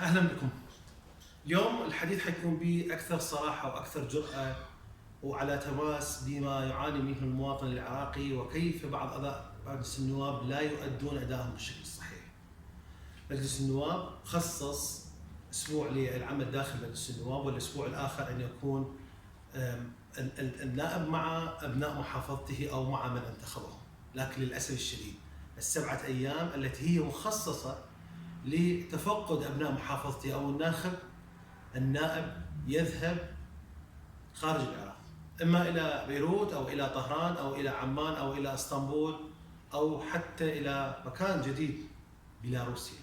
أهلا بكم. اليوم الحديث حيكون بأكثر صراحة وأكثر جرأة وعلى تماس بما يعاني منه المواطن العراقي وكيف بعض أعضاء مجلس النواب لا يؤدون أدائهم بالشكل الصحيح. مجلس النواب خصص أسبوع للعمل داخل مجلس النواب، والأسبوع الآخر أن يكون النائب مع أبناء محافظته أو مع من انتخبهم، لكن للأسف الشديد السبعة أيام التي هي مخصصة لتفقد أبناء محافظته أو النائب يذهب خارج العراق، إما إلى بيروت أو إلى طهران أو إلى عمان أو إلى اسطنبول أو حتى إلى مكان جديد بيلاروسيا.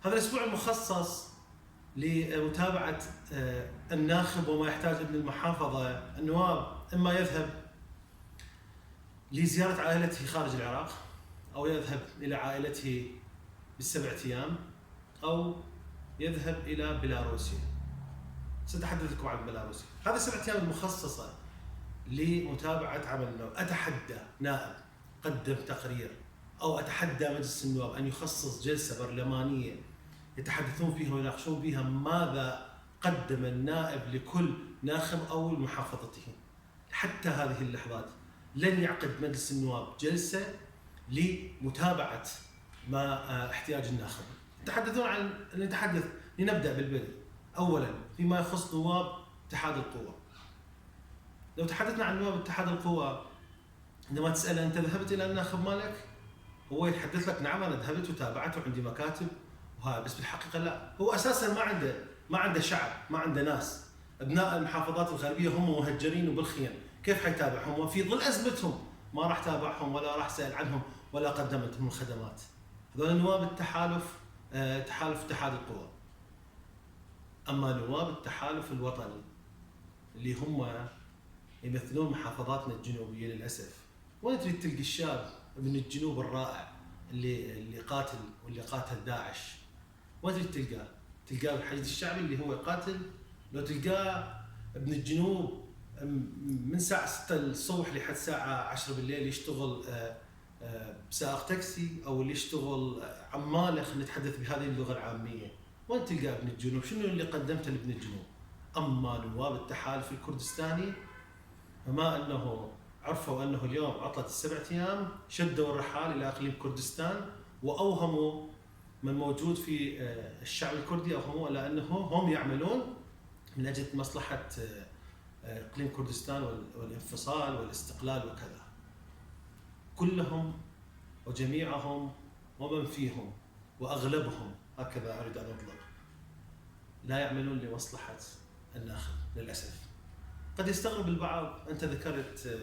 هذا الأسبوع المخصص لمتابعة الناخب وما يحتاج ابن المحافظة النواب، إما يذهب لزيارة عائلته خارج العراق أو يذهب إلى عائلته بالسبعة أيام أو يذهب إلى بيلاروسيا. سأتحدث لكم عن بيلاروسيا. هذه السبعة أيام المخصصة لمتابعة عمل النواب. أتحدى نائب قدم تقرير أو أتحدى مجلس النواب أن يخصص جلسة برلمانية يتحدثون فيها ويناقشون فيها ماذا قدم النائب لكل ناخب أو محافظته. حتى هذه اللحظات لن يعقد مجلس النواب جلسة لمتابعة ما احتياج الناخب. يتحدثون عن نتحدث لنبدأ بالبدء. أولا فيما يخص نواب اتحاد القوى. لو تحدثنا عن نواب اتحاد القوى، عندما تسأله أنت ذهبت إلى الناخب مالك؟ هو يتحدث لك نعم أنا ذهبت وتابعته وعندي مكاتب وهذا، بس بالحقيقة لا، هو أساسا ما عنده شعب، ما عنده ناس. أبناء المحافظات الغربية هم مهجرين وبالخيم، كيف حيتابعهم؟ وفي ظل أزمتهم ما راح تابعهم ولا راح سأل عنهم ولا قدمت لهم الخدمات. هذول نواب التحالف، تحالف اتحاد القوى. أما نواب التحالف الوطني اللي هم يمثلون محافظاتنا الجنوبية للأسف، وين تريد تلقي الشاب من الجنوب الرائع اللي قاتل واللي قاتل داعش؟ وين تريد تلقاه؟ تلقاه بالحشد الشعبي اللي هو يقاتل؟ لو تلقاه ابن الجنوب من ساعة 6 الصبح لحد ساعة 10 بالليل يشتغل سائق تاكسي أو اللي يشتغل عمالة، خلينا نتحدث بهذه اللغة العامية، وين تلقى ابن الجنوب؟ شنو اللي قدمته لابن الجنوب؟ أما نواب التحالف الكردستاني فما أنه عرفوا أنه اليوم عطلة السبعة أيام شدوا الرحال إلى إقليم كردستان وأوهموا من موجود في الشعب الكردي، أوهموا إلى أنه هم يعملون من أجل مصلحة إقليم كردستان والانفصال والاستقلال وكذا. كلهم وجميعهم ومن فيهم وأغلبهم، هكذا أريد أن أطلق، لا يعملون لمصلحة الناخب للأسف. قد يستغرب البعض أنت ذكرت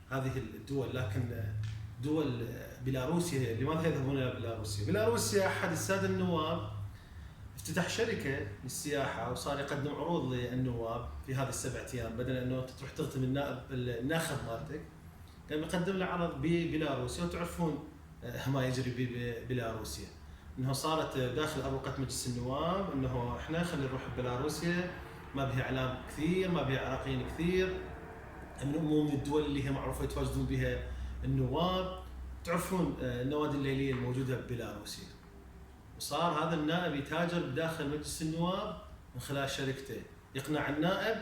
هذه الدول، لكن دول بيلاروسيا لماذا يذهبون إلى بيلاروسيا؟ بيلاروسيا أحد السادة النواب افتتح شركة للسياحة وصار يقدم عروض للنواب في هذه السبعة أيام، بدل أنه تروح تخدم الناخب مالتك قام يقدم له عرض ببيلاروسيا. وتعرفون ما يجري ببيلاروسيا، انه صارت داخل اروقه مجلس النواب انه احنا خلينا نروح بيلاروسيا، ما بها اعلام كثير، ما بها عراقيين كثير، من الدول اللي هي معروفه يتواجدون بها النواب. تعرفون النوادي الليليه الموجوده ببيلاروسيا. وصار هذا النائب يتاجر بداخل مجلس النواب من خلال شركته، يقنع النائب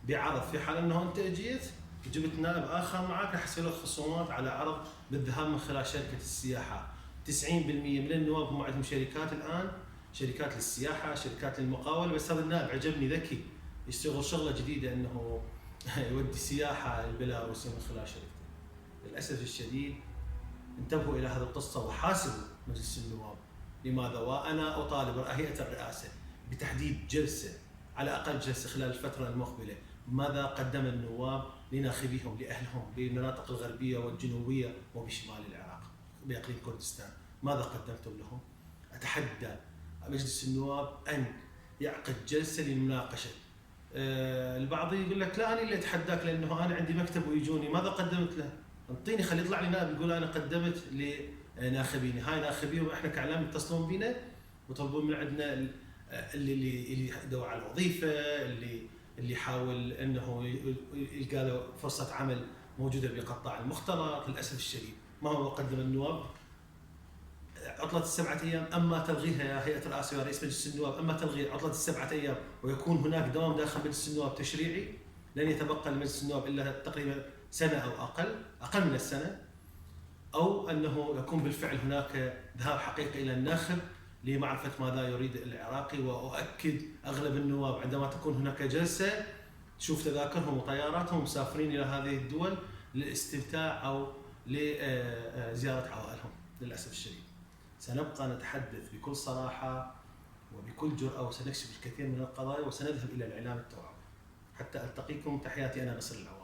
بعرض في حال انه انت اجيت وجبت نائب اخر معك راح يصير لك خصومات على عرض بالذهاب من خلال شركه السياحه. 90% من النواب هم عندهم شركات الان، شركات للسياحه، شركات للمقاوله، بس هذا النائب عجبني ذكي يشتغل شغله جديده انه يودي سياحه لبيلاروسيا من خلال شركته. للاسف الشديد انتبهوا الى هذه القصه وحاسبوا مجلس النواب. لماذا؟ وانا اطالب هيئه الرئاسه بتحديد جلسه، على اقل جلسه خلال الفتره المقبله، ماذا قدم النواب لناخبيهم لاهلهم بالمناطق الغربيه والجنوبيه وبشمال العراق باقليم كردستان، ماذا قدمتم لهم؟ اتحدى مجلس النواب ان يعقد جلسه للمناقشه. البعض يقول لك لا انا اللي اتحداك لانه انا عندي مكتب ويجوني، ماذا قدمت له؟ انطيني، خلي يطلع لي نائب يقول انا قدمت لناخبيني، هاي ناخبيهم احنا كاعلام يتصلون بينا ويطلبون من عندنا اللي يدور على الوظيفه، اللي يحاول انه يلقى له فرصه عمل موجوده بقطاع المختلط. للاسف الشديد ما هو قدم النواب عطلة السبعة أيام أما تلغيها يا هيئة الرئاسة ورئيس مجلس النواب، أما تلغي عطلة السبعة أيام ويكون هناك دوام داخل مجلس النواب تشريعي، لن يتبقى لمجلس النواب إلا تقريبا سنة أو أقل من السنة، أو أنه يكون بالفعل هناك ذهاب حقيقي إلى الناخب لمعرفة ماذا يريد العراقي. وأؤكد أغلب النواب عندما تكون هناك جلسة تشوف تذاكرهم وطياراتهم مسافرين إلى هذه الدول للاستمتاع أو لزيارة عوائلهم. للأسف الشديد سنبقى نتحدث بكل صراحة وبكل جرأة، وسنكشف الكثير من القضايا، وسنذهب إلى الإعلام التوعوي. حتى ألتقيكم، تحياتي أنا نصر العوام.